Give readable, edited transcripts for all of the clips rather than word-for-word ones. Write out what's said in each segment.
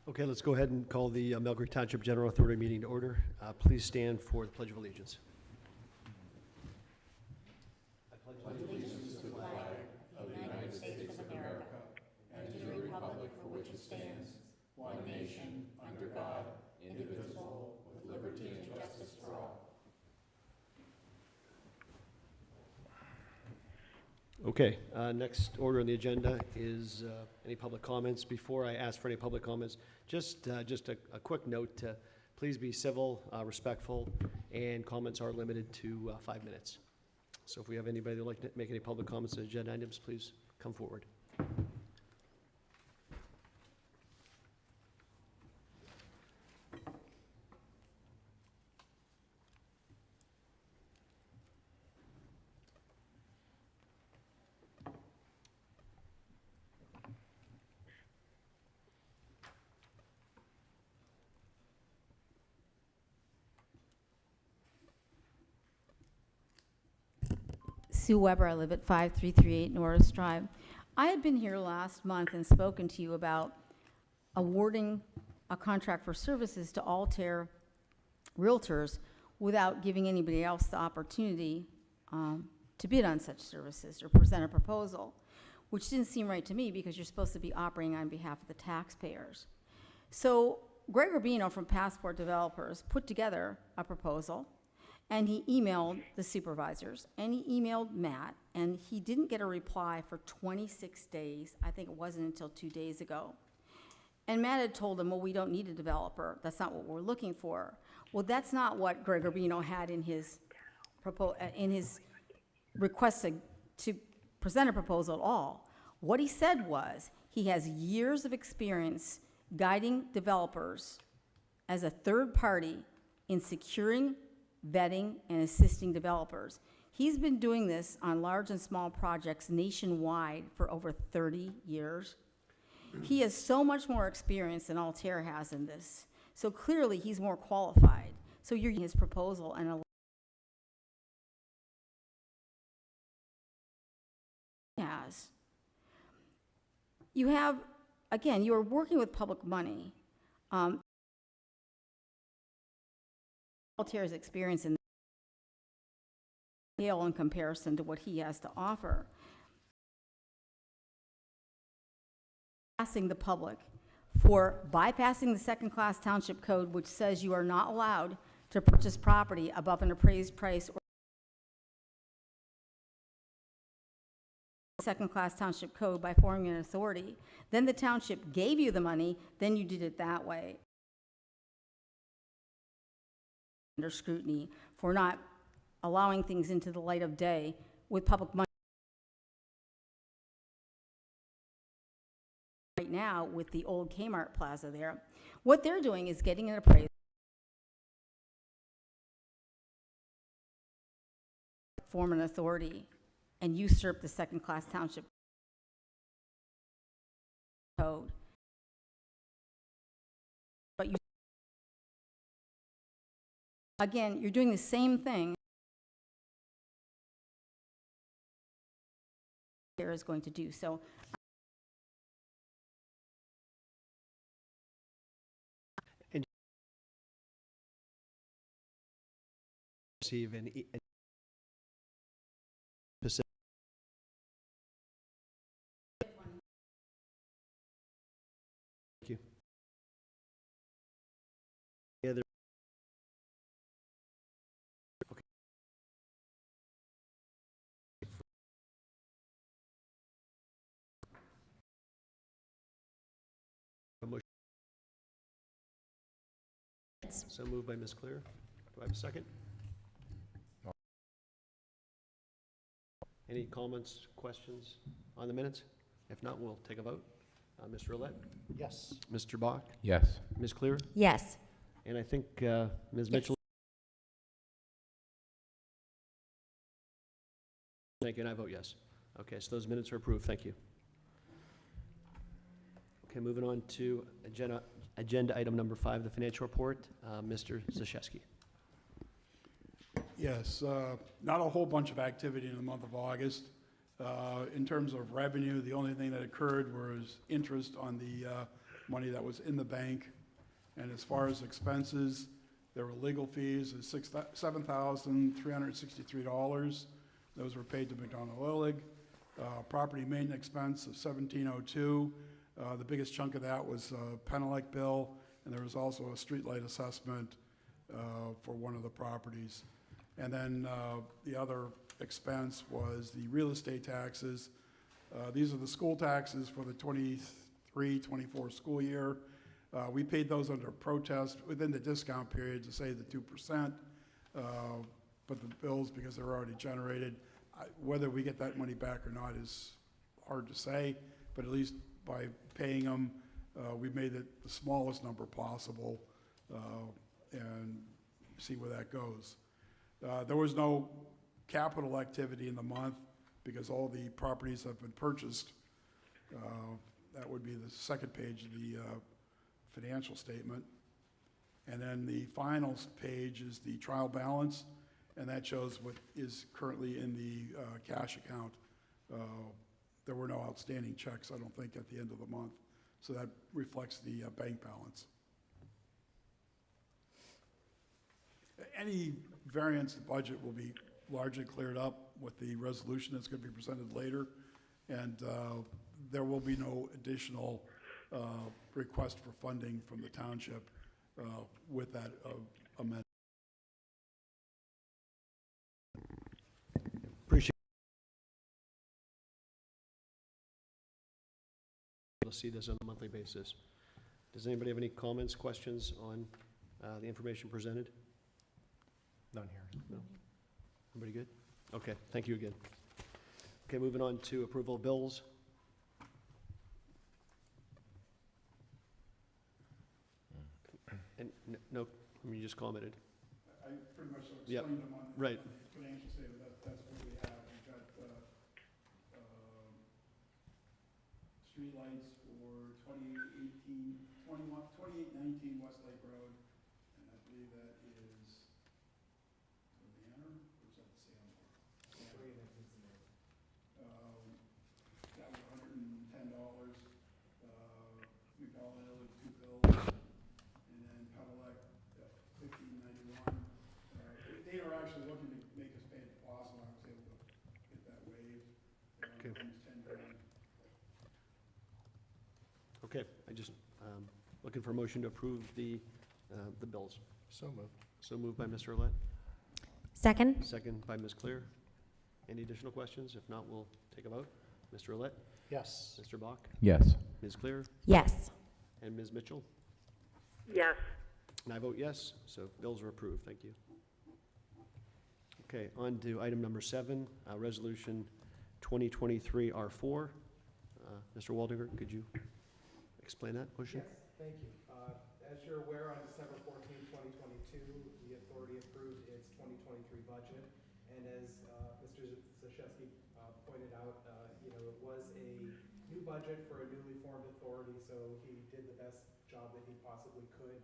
Okay, let's go ahead and call the Millcreek Township General Authority meeting to order. Please stand for the Pledge of Allegiance. Okay, next order on the agenda is any public comments. Before I ask for any public comments, just a quick note to please be civil, respectful, and comments are limited to 5 minutes. So if we have anybody that would like to make any public comments on agenda items, please come forward. Sue Weber, I live at 5338 Norris Drive. I had been here last month and spoken to you about awarding a contract for services to Altair Realtors without giving anybody else the opportunity to bid on such services or present a proposal, which didn't seem right to me because you're supposed to be operating on behalf of the taxpayers. So Greg Rubino from Passport Developers put together a proposal, and he emailed the supervisors, and he emailed Matt, and he didn't get a reply for 26 days. I think it wasn't until 2 days ago. And Matt had told him, well, we don't need a developer. That's not what we're looking for. Well, that's not what Greg Rubino had in his request to present a proposal at all. What he said was he has years of experience guiding developers as a third party in securing, vetting, and assisting developers. He's been doing this on large and small projects nationwide for over 30 years. He has so much more experience than Altair has in this. So clearly he's more qualified. So you're using his proposal and has. You have, again, you are working with public money. Altair's experience in scale in comparison to what he has to offer. Asking the public for bypassing the second-class township code, which says you are not allowed to purchase property above an appraised price or second-class township code by forming an authority. Then the township gave you the money, then you did it that way. Under scrutiny for not allowing things into the light of day with public money. Right now with the old Kmart Plaza there, what they're doing is getting an appraisal, form an authority, and usurp the second-class township code. But you, again, you're doing the same thing there is going to do. So And receive any specific. Thank you. Any other? Okay. A motion. So moved by Ms. Clear. Do I have a second? Any comments, questions on the minutes? If not, we'll take a vote. Mr. Roulette? Yes. Mr. Bach? Yes. Ms. Clear? yes. And I think Ms. Mitchell? Thank you, and I vote yes. Okay, so those minutes are approved. Thank you. Okay, moving on to agenda item number 5, the financial report. Mr. Zaszewski. Yes, not a whole bunch of activity in the month of August. In terms of revenue, the only thing that occurred was interest on the money that was in the bank. And as far as expenses, there were legal fees of $7,363. Those were paid to McDonald Lillig. Property maintenance expense of $1,702. The biggest chunk of that was a Penelec bill, and there was also a streetlight assessment for one of the properties. And then the other expense was the real estate taxes. These are the school taxes for the 23-24 school year. We paid those under protest within the discount period to say the 2%, but the bills, because they're already generated, whether we get that money back or not is hard to say, but at least by paying them, we made it the smallest number possible and see where that goes. There was no capital activity in the month because all the properties have been purchased. That would be the second page of the financial statement. And then the final page is the trial balance, and that shows what is currently in the cash account. There were no outstanding checks, I don't think, at the end of the month. So that reflects the bank balance. Any variance to budget will be largely cleared up with the resolution that's going to be presented later. And there will be no additional request for funding from the township with that amendment. Appreciate to see this on a monthly basis. Does anybody have any comments, questions on the information presented? None here. No? Everybody good? Okay, thank you again. Okay, moving on to approval of bills. And no, you just commented. I pretty much explained Yep. them on Right. the financial statement. That's what we have. We've got streetlights for 2819 Westlake Road, and I believe that is the Manor, or is that the Sandbar? That was $110. McDonald Lillig, 2 bills, and then Penelec, $1591. They are actually looking to make us pay a deposit. I was able to get that waived. Okay. Almost 10 grand. Okay, I just, looking for a motion to approve the bills. So moved. So moved by Mr. Olet, Second? second by Ms. Clear. Any additional questions? If not, we'll take a vote. Mr. Olet, Yes. Mr. Bach, Yes. Ms. Clear, Yes. and Ms. Mitchell. yes, And I vote yes, so bills are approved. Thank you. Okay, on to item number 7, Resolution 2023 R4. Mr. Waldinger, could you explain that motion? Yes, thank you. As you're aware, on December 14, 2022, the authority approved its 2023 budget. And as Mr. Zaszewski pointed out, it was a new budget for a newly formed authority, so he did the best job that he possibly could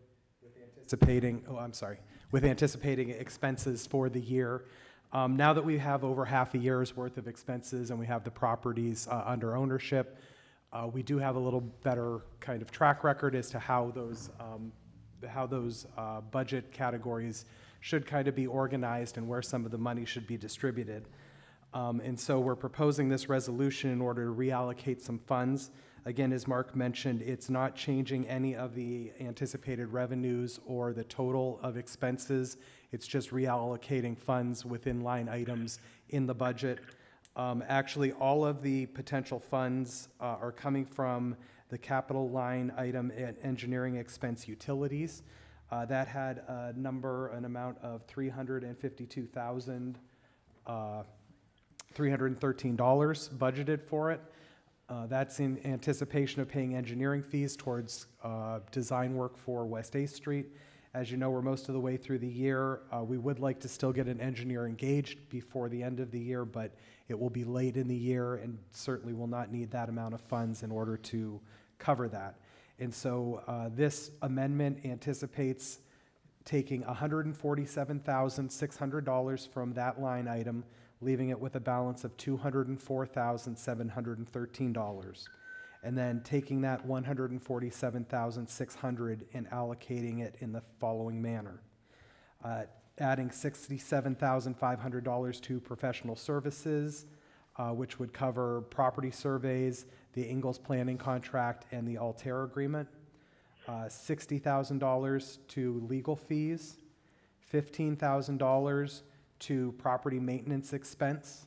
with anticipating expenses for the year. Now that we have over half a year's worth of expenses and we have the properties under ownership, we do have a little better kind of track record as to how those budget categories should kind of be organized and where some of the money should be distributed. And so we're proposing this resolution in order to reallocate some funds. Again, as Mark mentioned, it's not changing any of the anticipated revenues or the total of expenses. It's just reallocating funds within line items in the budget. Actually, all of the potential funds are coming from the capital line item at engineering expense utilities. That had an amount of $313 budgeted for it. That's in anticipation of paying engineering fees towards design work for West 8th Street. As you know, we're most of the way through the year. We would like to still get an engineer engaged before the end of the year, but it will be late in the year and certainly will not need that amount of funds in order to cover that. And so this amendment anticipates taking $147,600 from that line item, leaving it with a balance of $204,713. and then taking that $147,600 and allocating it in the following manner. Adding $67,500 to professional services, which would cover property surveys, the Ingalls planning contract, and the Altair agreement. $60,000 to legal fees, $15,000 to property maintenance expense,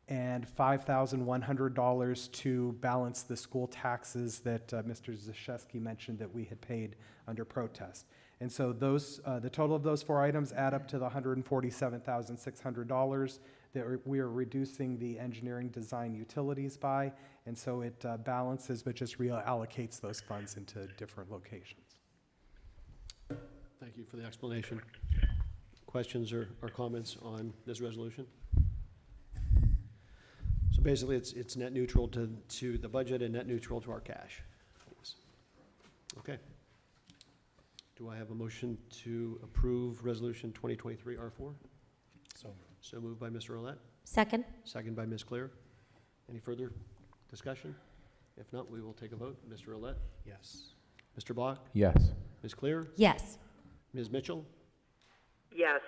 and $5,100 to balance the school taxes that Mr. Zaszewski mentioned that we had paid under protest. And so those, the total of those four items add up to the $147,600 that we are reducing the engineering design utilities by, and so it balances but just reallocates those funds into different locations. Thank you for the explanation. Questions or comments on this resolution? So basically, it's net neutral to the budget and net neutral to our cash. Okay. Do I have a motion to approve Resolution 2023 R4? So moved by Mr. Olet, Second. second by Ms. Clear. Any further discussion? If not, we will take a vote. Mr. Olet, Yes. Mr. Bach, Yes. Ms. Clear, Yes. Ms. Mitchell, yes,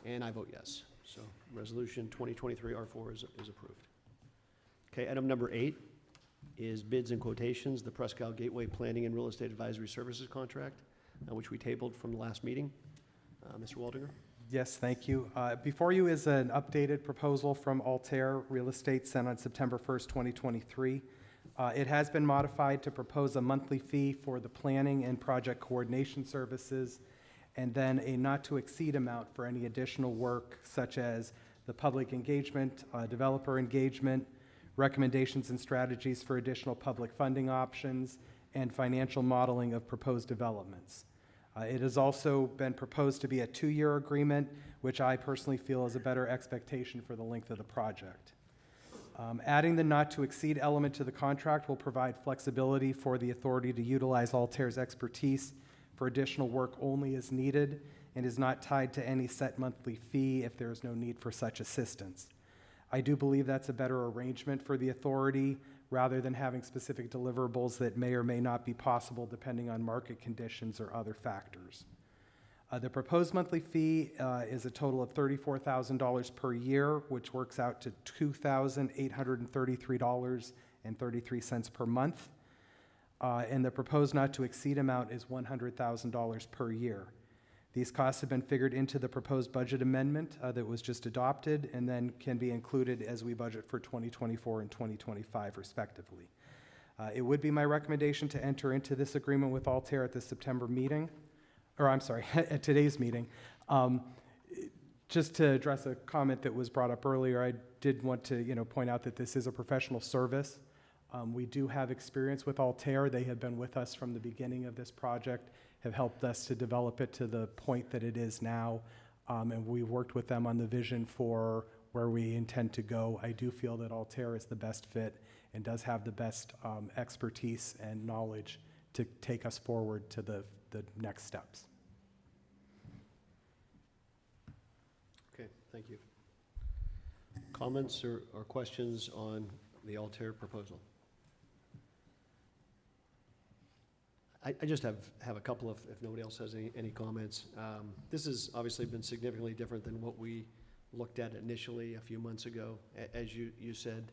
and I vote yes. So Resolution 2023 R4 is approved. Okay, item number 8 is bids and quotations, the Presque Isle Gateway Planning and Real Estate Advisory Services Contract, which we tabled from the last meeting. Mr. Waldinger? Yes, thank you. Before you is an updated proposal from Altair Real Estate sent on September 1st, 2023. It has been modified to propose a monthly fee for the planning and project coordination services, and then a not-to-exceed amount for any additional work such as the public engagement, developer engagement, recommendations and strategies for additional public funding options, and financial modeling of proposed developments. It has also been proposed to be a 2-year agreement, which I personally feel is a better expectation for the length of the project. Adding the not-to-exceed element to the contract will provide flexibility for the authority to utilize Altair's expertise for additional work only as needed and is not tied to any set monthly fee if there is no need for such assistance. I do believe that's a better arrangement for the authority rather than having specific deliverables that may or may not be possible depending on market conditions or other factors. The proposed monthly fee is a total of $34,000 per year, which works out to $2,833.33 per month. And the proposed not-to-exceed amount is $100,000 per year. These costs have been figured into the proposed budget amendment that was just adopted and then can be included as we budget for 2024 and 2025 respectively. It would be my recommendation to enter into this agreement with Altair at the September meeting, or I'm sorry, at today's meeting. Just to address a comment that was brought up earlier, I did want to point out that this is a professional service. We do have experience with Altair. They have been with us from the beginning of this project, have helped us to develop it to the point that it is now, and we worked with them on the vision for where we intend to go. I do feel that Altair is the best fit and does have the best expertise and knowledge to take us forward to the next steps. Okay, thank you. Comments or questions on the Altair proposal? I just have a couple of, if nobody else has any comments. This has obviously been significantly different than what we looked at initially a few months ago. As you said,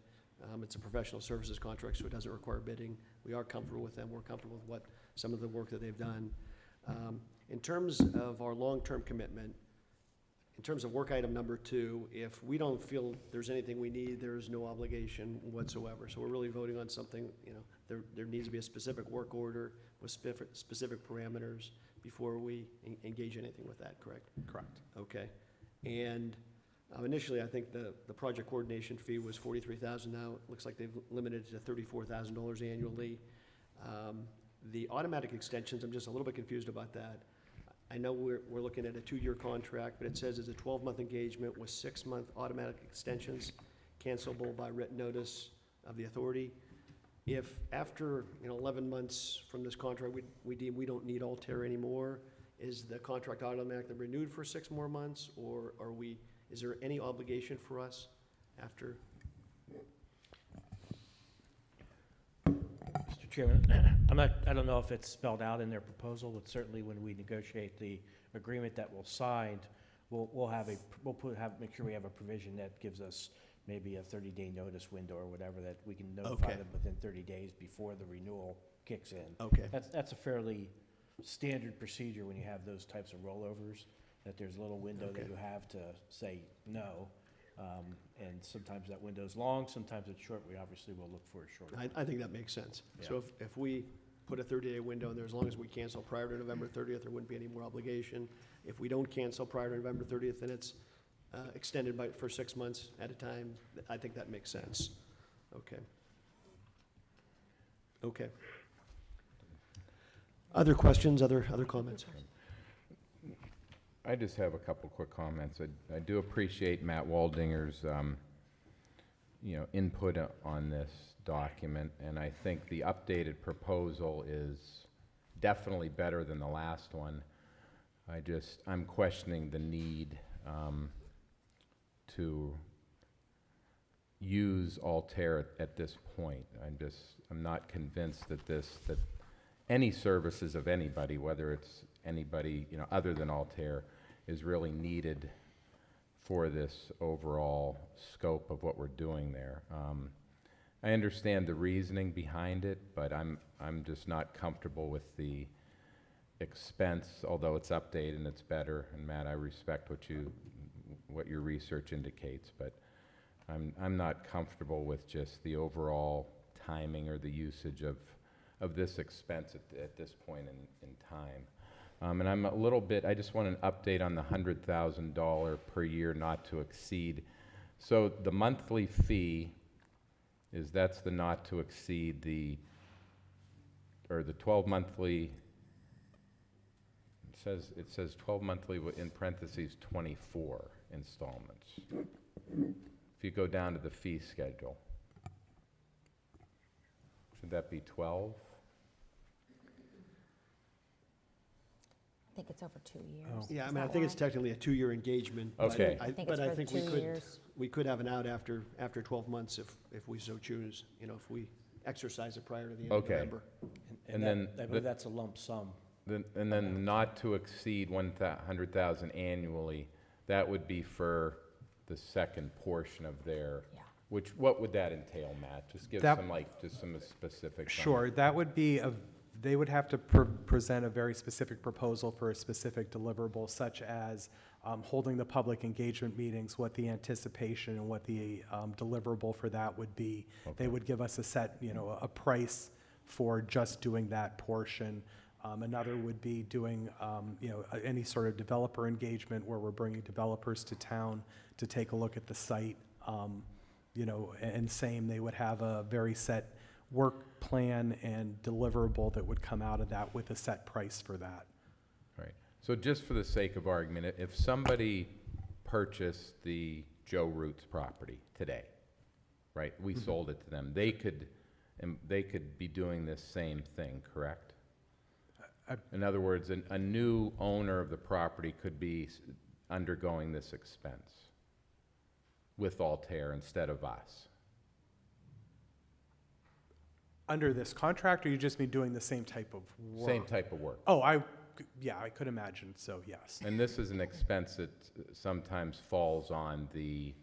it's a professional services contract, so it doesn't require bidding. We are comfortable with them. We're comfortable with what some of the work that they've done. In terms of our long-term commitment, in terms of work item number 2, if we don't feel there's anything we need, there is no obligation whatsoever. So we're really voting on something, there needs to be a specific work order with specific parameters before we engage anything with that, correct? Correct. Okay. And initially, I think the project coordination fee was $43,000. Now it looks like they've limited it to $34,000 annually. The automatic extensions, I'm just a little bit confused about that. I know we're looking at a 2-year contract, but it says it's a 12-month engagement with 6-month automatic extensions, cancelable by written notice of the authority. If after 11 months from this contract, we deem we don't need Altair anymore, is the contract automatically renewed for 6 more months, or is there any obligation for us after? Mr. Chairman, I don't know if it's spelled out in their proposal, but certainly when we negotiate the agreement that we'll sign, make sure we have a provision that gives us maybe a 30-day notice window or whatever, that we can notify Okay. them within 30 days before the renewal kicks in. Okay. That's a fairly standard procedure when you have those types of rollovers, that there's a little window that Okay. you have to say no. And sometimes that window's long, sometimes it's short. We obviously will look for a short. I think that makes sense. So Yeah. if we put a 30-day window in there, as long as we cancel prior to November 30th, there wouldn't be any more obligation. If we don't cancel prior to November 30th, then it's extended for 6 months at a time. I think that makes sense. Okay. Okay. Other questions, other comments? I just have a couple quick comments. I do appreciate Matt Waldinger's, input on this document, and I think the updated proposal is definitely better than the last one. I'm questioning the need to use Altair at this point. I'm not convinced that any services of anybody, whether it's anybody, other than Altair, is really needed for this overall scope of what we're doing there. I understand the reasoning behind it, but I'm just not comfortable with the expense, although it's updated and it's better. And Matt, I respect what your research indicates, but I'm not comfortable with just the overall timing or the usage of this expense at this point in time. And I'm a little bit, I just want an update on the $100,000 per year not to exceed. So the monthly fee that's the not to exceed the 12 monthly, it says 12 monthly in parentheses 24 installments. If you go down to the fee schedule, should that be 12? I think it's over 2 years. Oh. Yeah, I Is mean, I that think it's why? technically a 2-year engagement. but Okay. I think But it's I for think 2 years. we could have an out after 12 months if we so choose, if we exercise it prior to the end of Okay. November. And that- then I believe that's a lump sum. And then not to exceed 100,000 annually, that would be for the second portion of their, Yeah. what would that entail, Matt? Just give That- some specifics on Sure, that would be, they would have to present a very specific proposal for a specific deliverable, such as holding the public engagement meetings, what the anticipation and what the deliverable for that would be. Okay. They would give us a set, a price for just doing that portion. Another would be doing, any sort of developer engagement where we're bringing developers to town to take a look at the site. And same, they would have a very set work plan and deliverable that would come out of that with a set price for that. Right. So just for the sake of argument, if somebody purchased the Joe Roots property today, right, we sold it to them, they could be doing this same thing, correct? In other words, a new owner of the property could be undergoing this expense with Altair instead of us. Under this contract, or you just mean doing the same type of work? Same type of work. Oh, I could imagine, so yes. And this is an expense that sometimes falls on the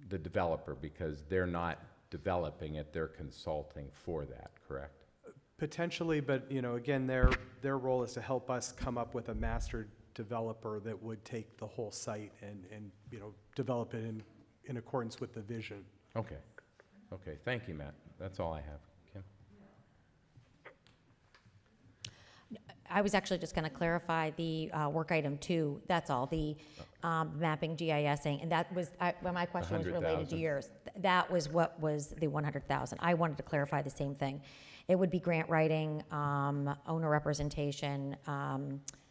developer because they're not developing it, they're consulting for that, correct? Potentially, but, again, their role is to help us come up with a master developer that would take the whole site and develop it in accordance with the vision. Okay. Okay, thank you, Matt. That's all I have. Kim? I was actually just going to clarify the work item 2, that's all, the mapping, GISing, and that was, well, my question was related to 100,000. yours. That was what was the 100,000. I wanted to clarify the same thing. It would be grant writing, owner representation,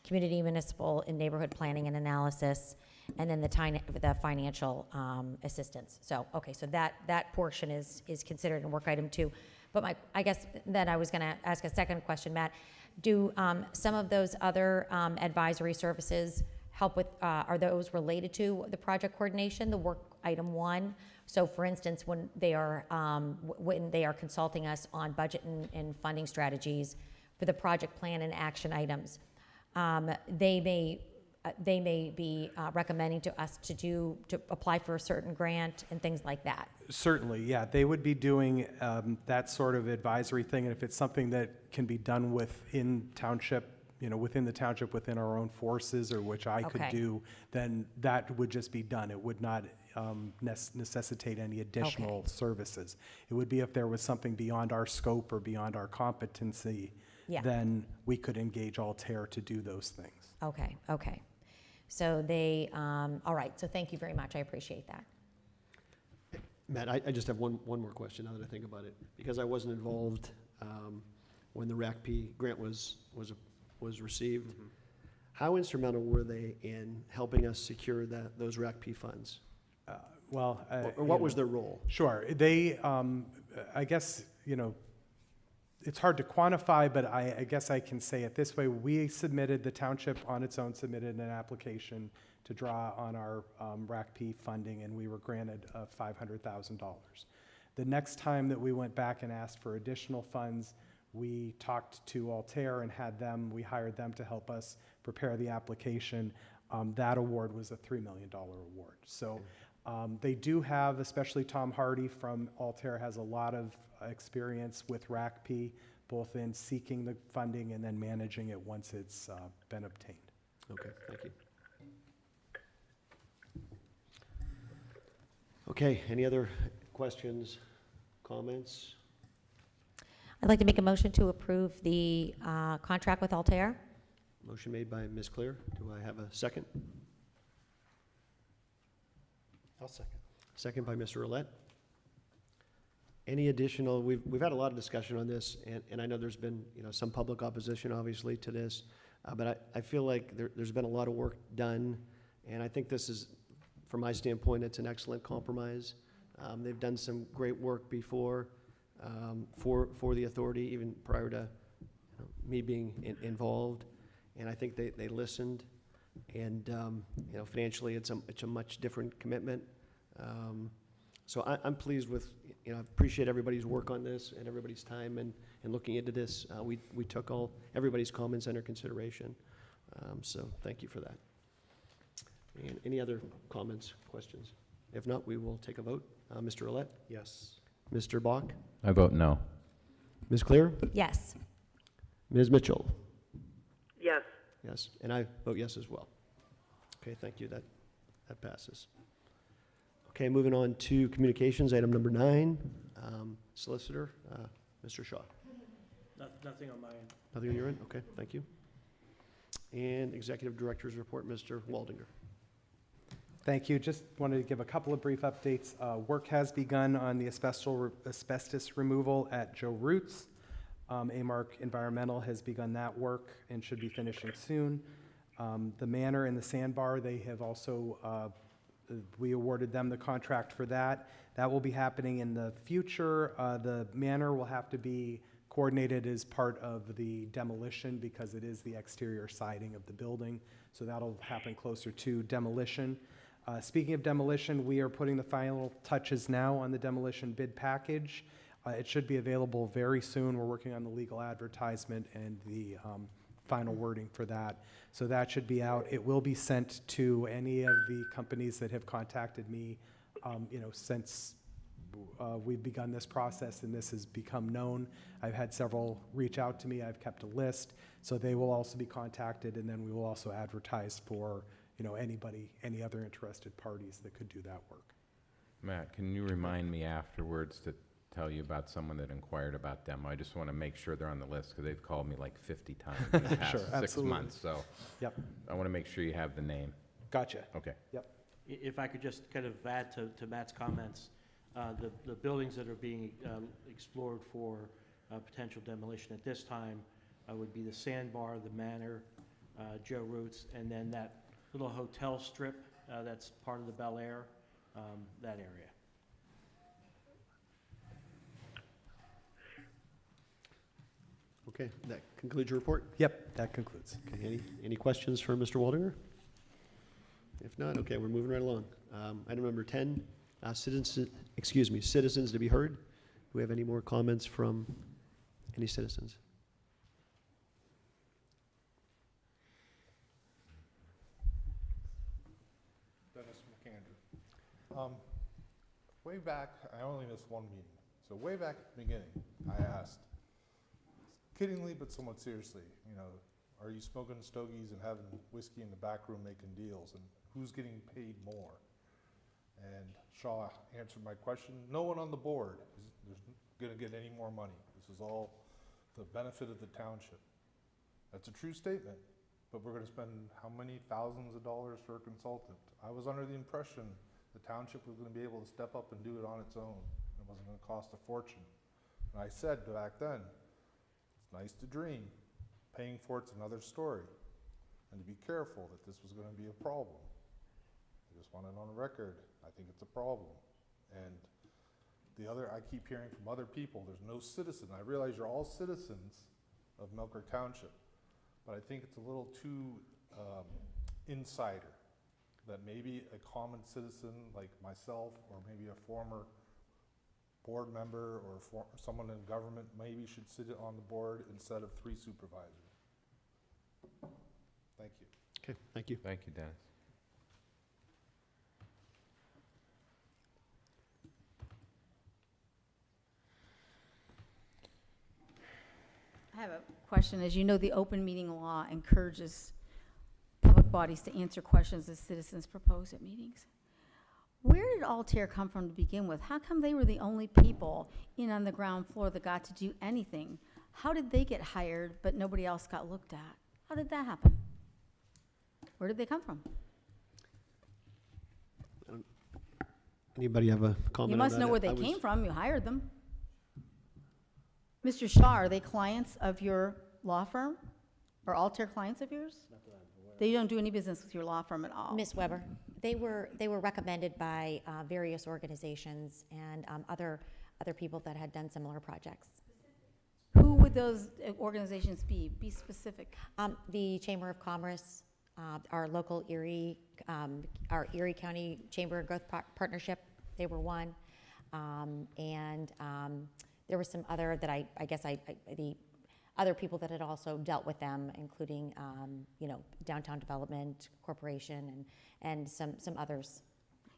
community, municipal, and neighborhood planning and analysis, and then the financial assistance. So, okay, so that portion is considered in work item 2. But I guess then I was going to ask a second question, Matt. Do some of those other advisory services help with, are those related to the project coordination, the work item 1? So for instance, when they are consulting us on budget and funding strategies for the project plan and action items, they may be recommending to us to apply for a certain grant and things like that. Certainly, yeah. They would be doing that sort of advisory thing, and if it's something that can be done within township, within the township, within our own forces, or which I could Okay. do, then that would just be done. It would not necessitate any additional services. It would be if there was something beyond our scope or beyond our competency, Yeah. then we could engage Altair to do those things. Okay, okay. So all right, so thank you very much, I appreciate that. Matt, I just have one more question now that I think about it. Because I wasn't involved when the RACP grant was received, how instrumental were they in helping us secure those RACP funds? Well, Or what was their role? Sure. They, I guess, it's hard to quantify, but I guess I can say it this way. The township on its own submitted an application to draw on our RACP funding, and we were granted $500,000. The next time that we went back and asked for additional funds, we talked to Altair and we hired them to help us prepare the application. That award was a $3 million award. So they do have, especially Tom Hardy from Altair has a lot of experience with RACP, both in seeking the funding and then managing it once it's been obtained. Okay, thank you. Okay, any other questions, comments? I'd like to make a motion to approve the contract with Altair. Motion made by Ms. Clear. Do I have a second? I'll second. Second by Mr. Roulette. Any additional, we've had a lot of discussion on this, and I know there's been, some public opposition, obviously, to this, but I feel like there's been a lot of work done, and I think this is, from my standpoint, it's an excellent compromise. They've done some great work before for the authority, even prior to me being involved, and I think they listened, and financially, it's a much different commitment. So I'm pleased with, I appreciate everybody's work on this and everybody's time and looking into this. We took everybody's comments under consideration. So thank you for that. And any other comments, questions? If not, we will take a vote. Mr. Roulette? Yes. Mr. Bach? I vote no. Ms. Clear? Yes. Ms. Mitchell? Yes. Yes, and I vote yes as well. Okay, thank you. That passes. Okay, moving on to communications, item number 9. Solicitor, Mr. Shaw. Nothing on my end. Nothing on your end? Okay, thank you. And Executive Director's report, Mr. Waldinger. Thank you. Just wanted to give a couple of brief updates. Work has begun on the asbestos removal at Joe Roots. Amark Environmental has begun that work and should be finishing soon. The Manor and the Sandbar, they have also, we awarded them the contract for that. That will be happening in the future. The Manor will have to be coordinated as part of the demolition because it is the exterior siding of the building. So that'll happen closer to demolition. Speaking of demolition, we are putting the final touches now on the demolition bid package. It should be available very soon. We're working on the legal advertisement and the final wording for that. So that should be out. It will be sent to any of the companies that have contacted me, since we've begun this process and this has become known. I've had several reach out to me. I've kept a list. So they will also be contacted, and then we will also advertise for any other interested parties that could do that work. Matt, can you remind me afterwards to tell you about someone that inquired about demo? I just want to make sure they're on the list because they've called me like 50 times in the past Sure, 6 absolutely. months. So Yep, I want to make sure you have the name. gotcha. Okay. Yep. If I could just kind of add to Matt's comments, the buildings that are being explored for potential demolition at this time would be the Sandbar, the Manor, Joe Roots, and then that little hotel strip that's part of the Bel Air, that area. Okay, that concludes your report? Yep, that concludes. Okay, any questions for Mr. Waldinger? If not, okay, we're moving right along. Item number 10, citizens to be heard. Do we have any more comments from any citizens? Dennis McAndrew. Way back, I only missed one meeting. So way back at the beginning, I asked, kiddingly but somewhat seriously, are you smoking stogies and having whiskey in the back room making deals? And who's getting paid more? And Shaw answered my question. No one on the board is going to get any more money. This is all the benefit of the township. That's a true statement, but we're going to spend how many thousands of dollars for a consultant? I was under the impression the township was going to be able to step up and do it on its own. It wasn't going to cost a fortune. And I said back then, it's nice to dream. Paying for it's another story. And to be careful that this was going to be a problem. I just want it on record. I think it's a problem. And I keep hearing from other people, there's no citizen. I realize you're all citizens of Millcreek Township, but I think it's a little too insider, that maybe a common citizen like myself, or maybe a former board member or someone in government maybe should sit on the board instead of 3 supervisors. Thank you. Okay, thank you. Thank you, Dennis. I have a question. As you know, the open meeting law encourages public bodies to answer questions that citizens propose at meetings. Where did Altair come from to begin with? How come they were the only people in on the ground floor that got to do anything? How did they get hired, but nobody else got looked at? How did that happen? Where did they come from? Anybody have a comment You on must that? know where I they was- came from. You hired them. Mr. Shaw, are they clients of your law firm? Are Altair clients of yours? They don't do any business with your law firm at all. Ms. Weber, they were recommended by various organizations and other people that had done similar projects. Who would those organizations be? Be specific. The Chamber of Commerce, our local our Erie County Chamber of Growth Partnership, they were one. And there were some other that I guess the other people that had also dealt with them, including, Downtown Development Corporation and some others.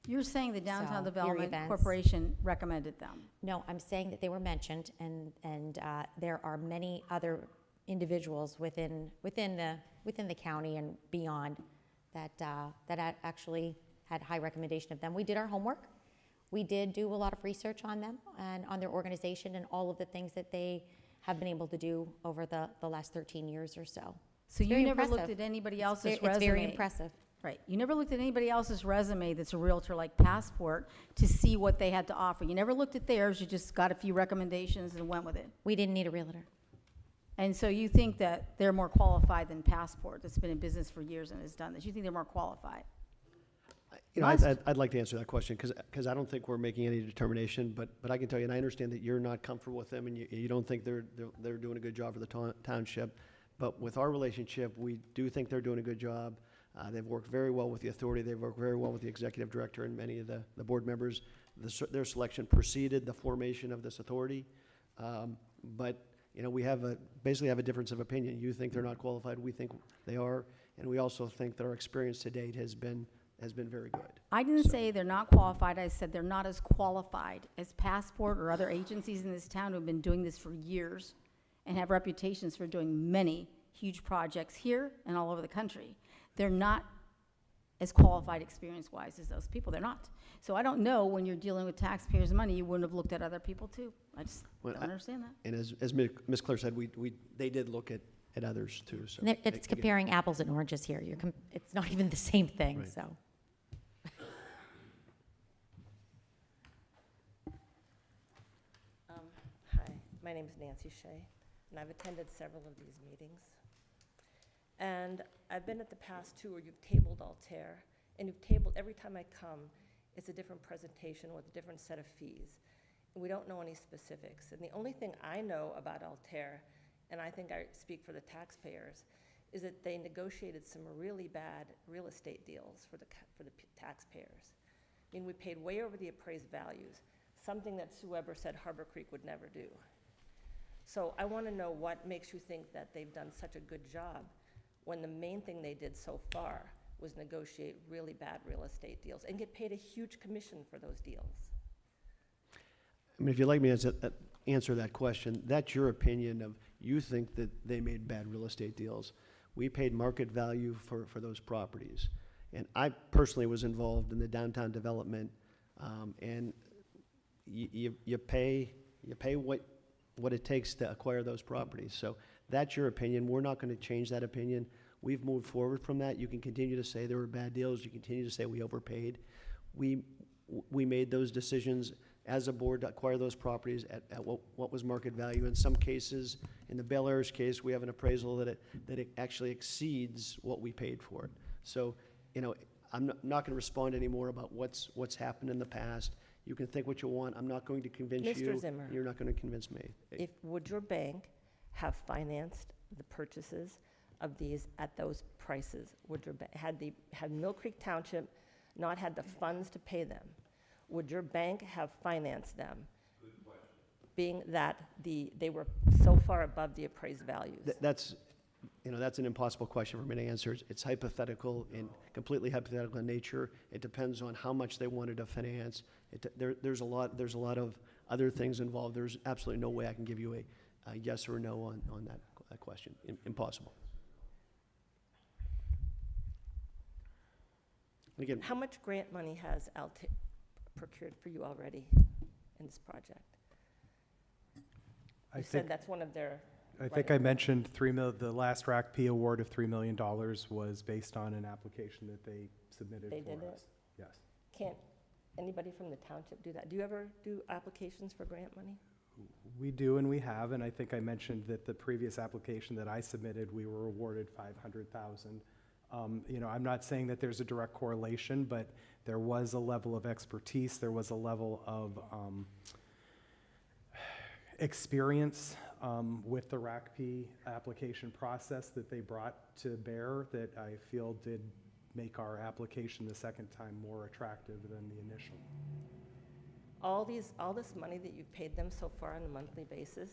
You're saying the Downtown So, Development Erie events. Corporation recommended them? No, I'm saying that they were mentioned, and there are many other individuals within the county and beyond that actually had high recommendation of them. We did our homework. We did do a lot of research on them and on their organization and all of the things that they have been able to do over the last 13 years or so. So you very never looked impressive. at anybody else's resume? It's very impressive. Right. You never looked at anybody else's resume that's a realtor like Passport to see what they had to offer. You never looked at theirs. You just got a few recommendations and went with it. We didn't need a realtor. And so you think that they're more qualified than Passport, that's been in business for years and has done this? You think they're more qualified? I'd like to answer that question, because I don't think we're making any determination, but I can tell you, and I understand that you're not comfortable with them, and you don't think they're doing a good job for the township, but with our relationship, we do think they're doing a good job. They've worked very well with the authority, they've worked very well with the executive director and many of the board members. Their selection preceded the formation of this authority, but we basically have a difference of opinion. You think they're not qualified, we think they are, and we also think that our experience to date has been very good. I didn't say they're not qualified. I said they're not as qualified as Passport or other agencies in this town who have been doing this for years and have reputations for doing many huge projects here and all over the country. They're not as qualified experience-wise as those people. They're not. So I don't know, when you're dealing with taxpayers' money, you wouldn't have looked at other people too. I just don't understand that. And as Ms. Claire said, they did look at others too, so. And it's again, comparing apples and oranges here. It's not even the same thing, Right. so. Hi, my name is Nancy Shea, and I've attended several of these meetings. And I've been at the past two where you've tabled Altair, and you've tabled, every time I come, it's a different presentation with a different set of fees. And we don't know any specifics. And the only thing I know about Altair, and I think I speak for the taxpayers, is that they negotiated some really bad real estate deals for the taxpayers. I mean, we paid way over the appraised values, something that Sue Weber said Harbor Creek would never do. So I want to know what makes you think that they've done such a good job when the main thing they did so far was negotiate really bad real estate deals and get paid a huge commission for those deals. I mean, if you'd like me to answer that question, that's your opinion of, you think that they made bad real estate deals. We paid market value for those properties. And I personally was involved in the downtown development, and you pay what it takes to acquire those properties. So that's your opinion. We're not going to change that opinion. We've moved forward from that. You can continue to say there were bad deals. You continue to say we overpaid. We made those decisions as a board to acquire those properties at what was market value. In some cases, in the Bel Air's case, we have an appraisal that it actually exceeds what we paid for it. So, you know, I'm not going to respond anymore about what's happened in the past. You can think what you want. I'm not going to convince you. Mr. Zimmer. You're not going to convince me. Would your bank have financed the purchases of these at those prices? Had Millcreek Township not had the funds to pay them, would your bank have financed them? Good question. Being that they were so far above the appraised values? That's an impossible question for me to answer. It's hypothetical and completely hypothetical in nature. It depends on how much they wanted to finance. There's a lot of other things involved. There's absolutely no way I can give you a yes or no on that question. Impossible. And again, How much grant money has Altair procured for you already in this project? I You think, said that's one of their. I think I mentioned the last RACP award of $3 million was based on an application that they submitted They for did it? us. Yes. Can't anybody from the township do that? Do you ever do applications for grant money? We do and we have, and I think I mentioned that the previous application that I submitted, we were awarded $500,000. You know, I'm not saying that there's a direct correlation, but there was a level of expertise, there was a level of experience with the RACP application process that they brought to bear that I feel did make our application the second time more attractive than the initial. All this money that you've paid them so far on a monthly basis,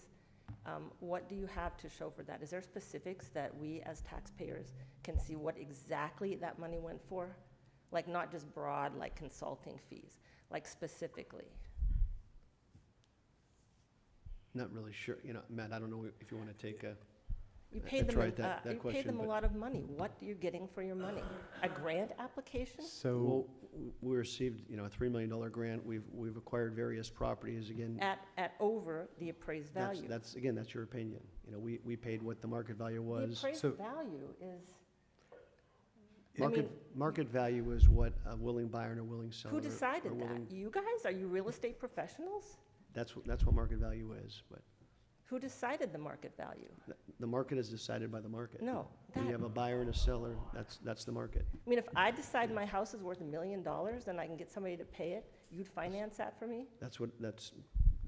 what do you have to show for that? Is there specifics that we as taxpayers can see what exactly that money went for? Like not just broad, like consulting fees, like specifically? not really sure. You know, Matt, I don't know if you want to take a. You paid them, try that you paid question, them a but- lot of money. What are you getting for your money? A grant application? So, Well, we received, you know, a $3 million grant. We've acquired various properties, again. At over the appraised value. That's, again, that's your opinion. You know, we paid what the market value The was. appraised So- value is, Market value is what a willing buyer and a willing seller. who are decided that? willing- You guys? Are you real estate professionals? That's what market value is, but Who decided the market value? the market is decided by the market. No. When you have a buyer and a seller, that's the market. I mean, if I decide my house is worth $1 million and I can get somebody to pay it, you'd finance that for me? That's what the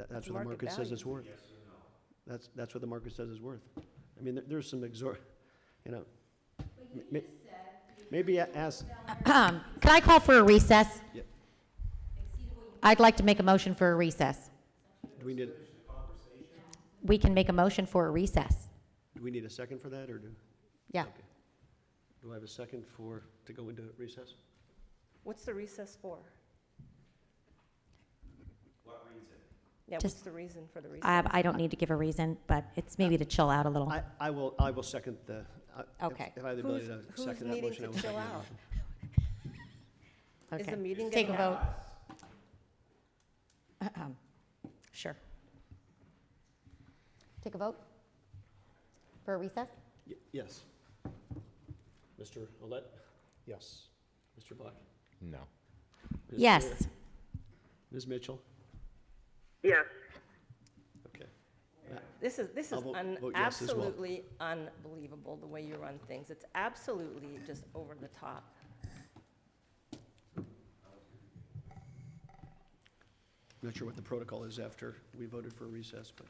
market market says value. it's worth. That's what the market says it's worth. I mean, there's some you know. Maybe ask, Can I call for a recess? Yeah. I'd like to make a motion for a recess. do we need We can make a motion for a recess. a second for that, or do? Yeah. Okay. Do I have a second to go into recess? What's the recess for? What reason? Yeah, Just- what's the reason for the recess? I don't need to give a reason, but it's maybe to chill out a little. I will second the. Okay. If I have the ability to Who's second that needing motion, I to will chill second out? that. Is Okay. the meeting Take getting a vote. out? Sure. Take a vote for a recess? Yes. Mr. Olet? Yes. Mr. Buck? No. Ms. Yes. Fair? Ms. Mitchell? Yes. Okay. This is I'll vote yes as well. absolutely unbelievable, the way you run things. It's absolutely just over the top. I'm not sure what the protocol is after we voted for a recess, but.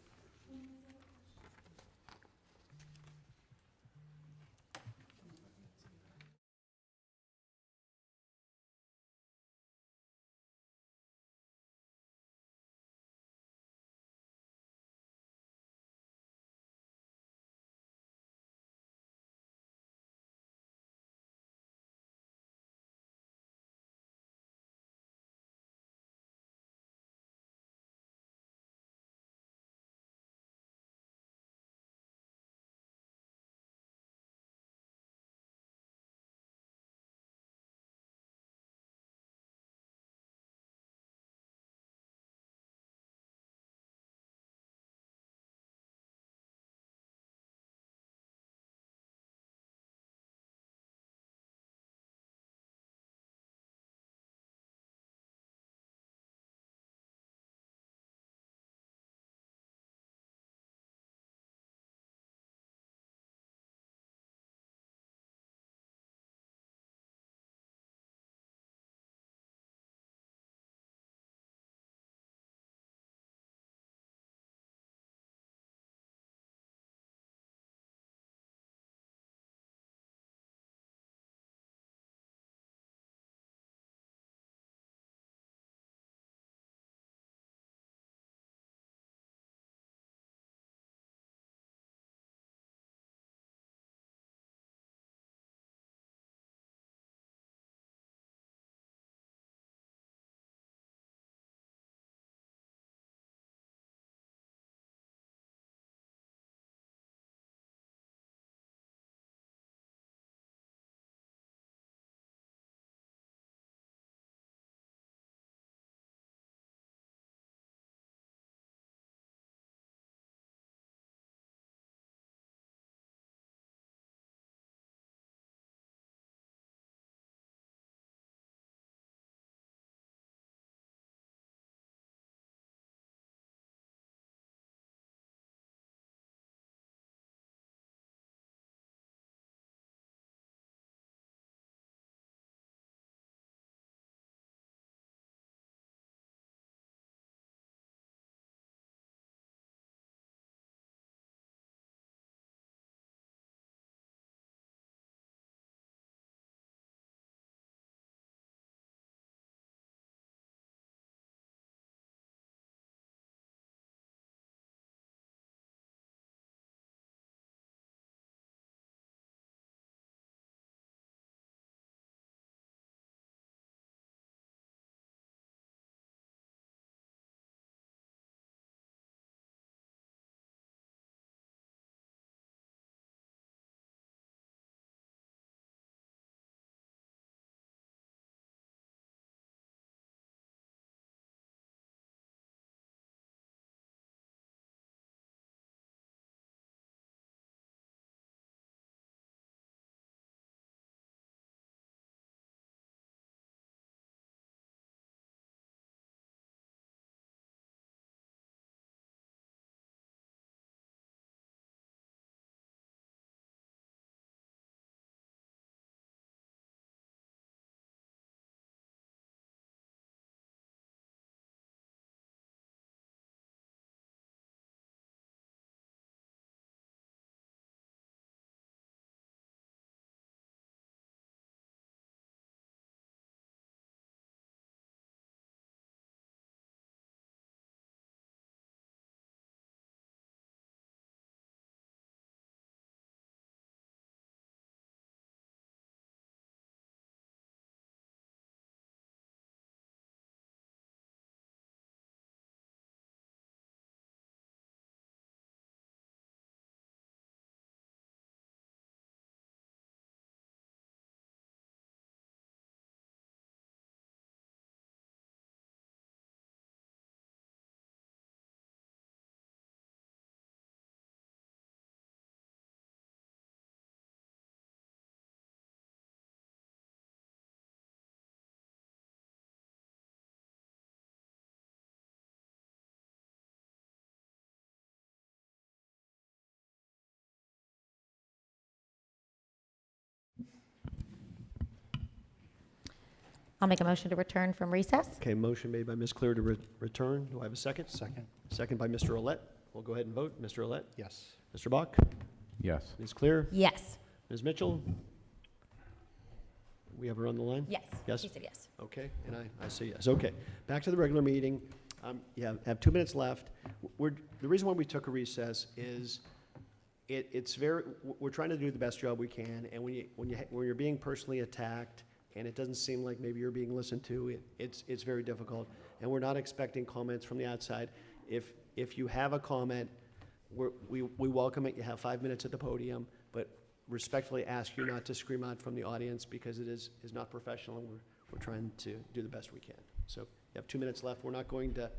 I'll make a motion to return from recess. Okay, motion made by Ms. Clear to return. Do I have a second? Second. Second by Mr. Olet. We'll go ahead and vote. Mr. Olet? Yes. Mr. Bach? Yes. Ms. Clear? Yes. Ms. Mitchell? We have her on the line? Yes. Yes? She said yes. Okay, and I say yes. Okay, back to the regular meeting. You have 2 minutes left. The reason why we took a recess is we're trying to do the best job we can, and when you're being personally attacked, and it doesn't seem like maybe you're being listened to, it's very difficult, and we're not expecting comments from the outside. If you have a comment, we welcome it. You have 5 minutes at the podium, but respectfully ask you not to scream out from the audience because it is not professional, and we're trying to do the best we can. So you have 2 minutes left. We're not going to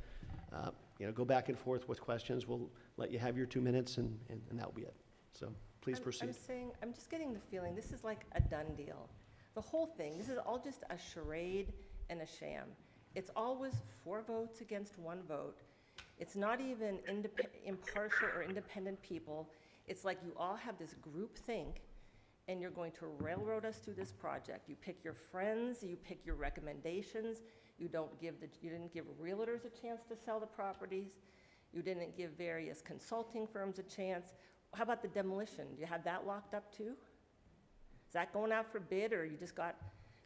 go back and forth with questions. We'll let you have your 2 minutes, and that'll be it. So please proceed. I'm just getting the feeling this is like a done deal. The whole thing, this is all just a charade and a sham. It's always 4 votes against 1 vote. It's not even impartial or independent people. It's like you all have this group think, and you're going to railroad us through this project. You pick your friends, you pick your recommendations. You didn't give realtors a chance to sell the properties. You didn't give various consulting firms a chance. How about the demolition? Do you have that locked up too? Is that going out for bid, or you just got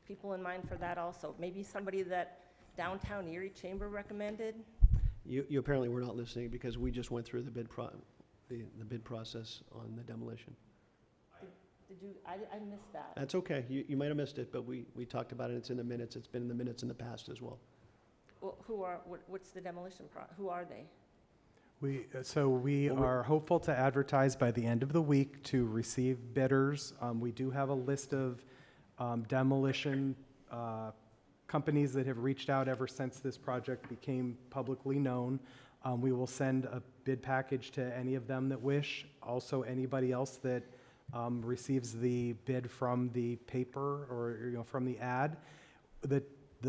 people in mind for that also? Maybe somebody that Downtown Erie Chamber recommended? You apparently were not listening because we just went through the bid process on the demolition. Did you, I missed that. That's okay. You might have missed it, but we talked about it. It's in the minutes. It's been in the minutes in the past as well. Well, what's the demolition who are they? We are hopeful to advertise by the end of the week to receive bidders. We do have a list of demolition companies that have reached out ever since this project became publicly known. We will send a bid package to any of them that wish. Also, anybody else that receives the bid from the paper or from the ad. The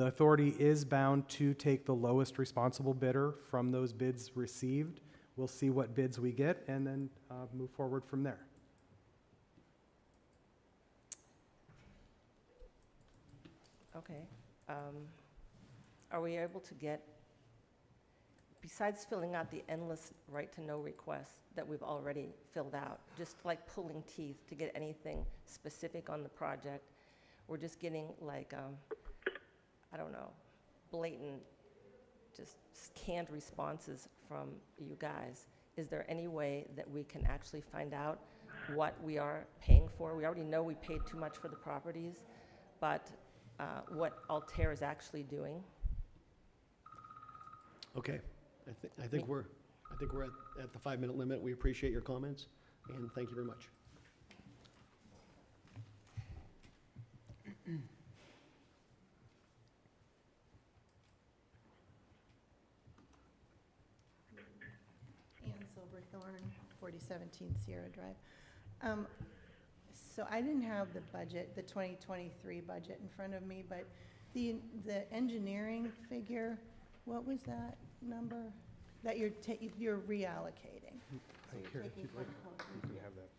authority is bound to take the lowest responsible bidder from those bids received. We'll see what bids we get and then move forward from there. Okay. Are we able to get, besides filling out the endless right-to-know requests that we've already filled out, just like pulling teeth to get anything specific on the project, we're just getting like, I don't know, blatant, just canned responses from you guys. Is there any way that we can actually find out what we are paying for? We already know we paid too much for the properties, but what Altair is actually doing? Okay. I think we're at the 5-minute limit. We appreciate your comments, and thank you very much. Ann Silverthorne, 4017 Sierra Drive. So I didn't have the budget, the 2023 budget in front of me, but the engineering figure, what was that number that you're reallocating? So you're Here, if taking you'd like, from you can have that.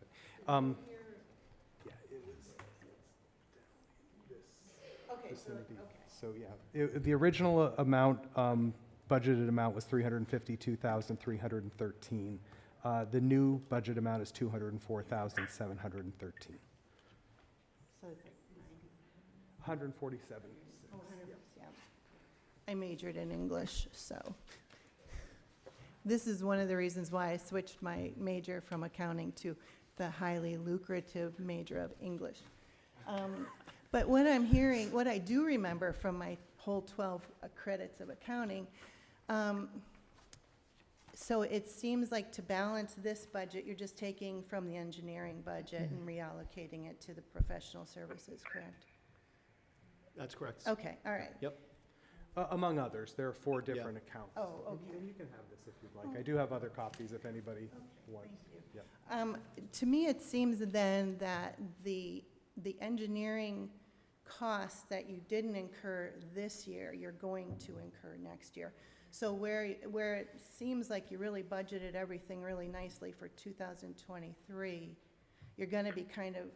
Yeah, it was Okay, so, vicinity. okay. So, yeah, the original amount, budgeted amount was $352,313. The new budget amount is $204,713. So it's like 147. Oh, 100%, yeah. I majored in English, so. This is one of the reasons why I switched my major from accounting to the highly lucrative major of English. But what I'm hearing, what I do remember from my whole 12 credits of accounting, so it seems like to balance this budget, you're just taking from the engineering budget and reallocating it to the professional services, correct? That's correct. Okay, all right. Yep. Among others, there are 4 different accounts. Oh, And okay. you can have this if you'd like. I do have other copies if anybody wants. Thank you. To me, it seems then that the engineering costs that you didn't incur this year, you're going to incur next year. So where it seems like you really budgeted everything really nicely for 2023, you're going to be kind of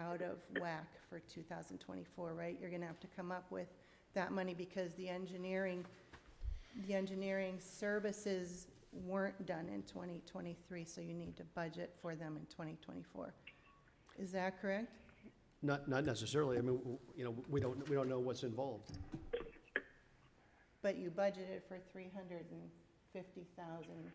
out of whack for 2024, right? You're gonna have to come up with that money because the engineering services weren't done in 2023, so you need to budget for them in 2024. Is that correct? Not necessarily. I mean, you know, we don't know what's involved. But you budgeted for 350,000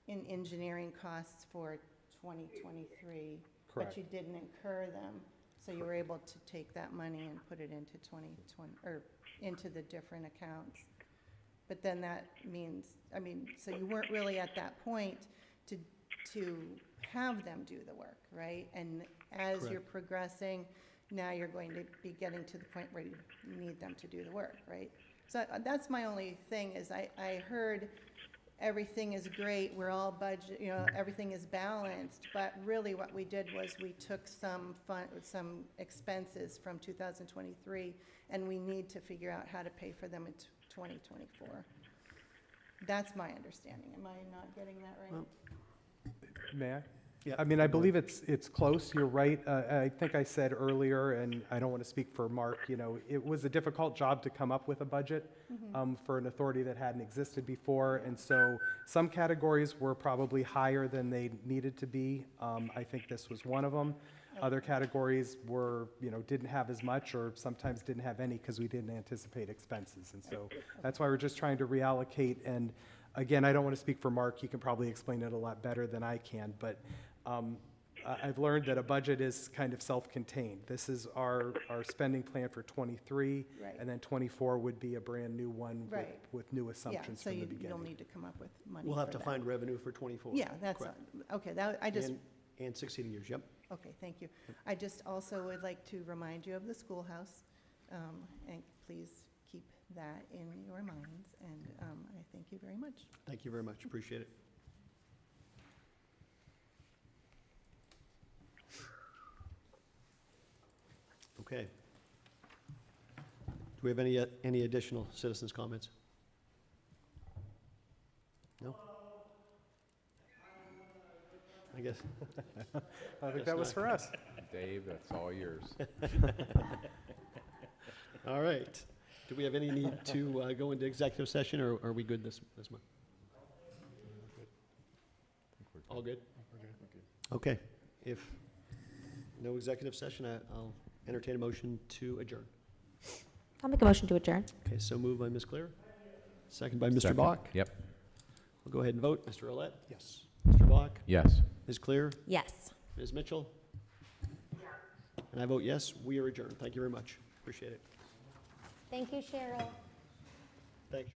in engineering costs for 2023. Correct. But you didn't incur them, so you were able to take that money and put it into 2020, or into the different accounts. But then that means, I mean, so you weren't really at that point to have them do the work, right? And as you're Correct. progressing, now you're going to be getting to the point where you need them to do the work, right? So that's my only thing, is I heard everything is great, we're all budget, you know, everything is balanced, but really what we did was we took some expenses from 2023, and we need to figure out how to pay for them in 2024. That's my understanding. Am I not getting that right? Well, May I? Yeah. I mean, I believe it's close, you're right. I think I said earlier, and I don't want to speak for Mark, you know, it was a difficult job to come up with a budget for an authority that hadn't existed before, and so some categories were probably higher than they needed to be. I think this was one of them. Other categories were, you know, didn't have as much, or sometimes didn't have any because we didn't anticipate expenses, and so that's why we're just trying to reallocate. And again, I don't want to speak for Mark, he can probably explain it a lot better than I can, but I've learned that a budget is kind of self-contained. This is our spending plan for '23, Right. and then '24 would be a brand-new one Right. with new Yeah, assumptions so from the you'll beginning. need to come up with money We'll have for to that. find revenue for '24. Yeah, that's, Correct. okay, that, I just, And succeeding years, yep. okay, thank you. I just also would like to remind you of the schoolhouse, and please keep that in your minds, and I thank you very much. Thank you very much, appreciate it. Okay. Do we have any additional citizens' comments? No? I guess, I think that was for us. Dave, that's all yours. all right. Do we have any need to go into executive session, or are we good this month? All good? Okay. If no executive session, I'll entertain a motion to adjourn. I'll make a motion to adjourn. Okay, so moved by Ms. Clear, second by Mr. Second. Bach. Yep. We'll go ahead and vote. Mr. Olet? Yes. Mr. Bach? Yes. Ms. Clear? Yes. Ms. Mitchell? And I vote yes. We are adjourned. Thank you very much. Appreciate it. Thank you, Cheryl. Thanks.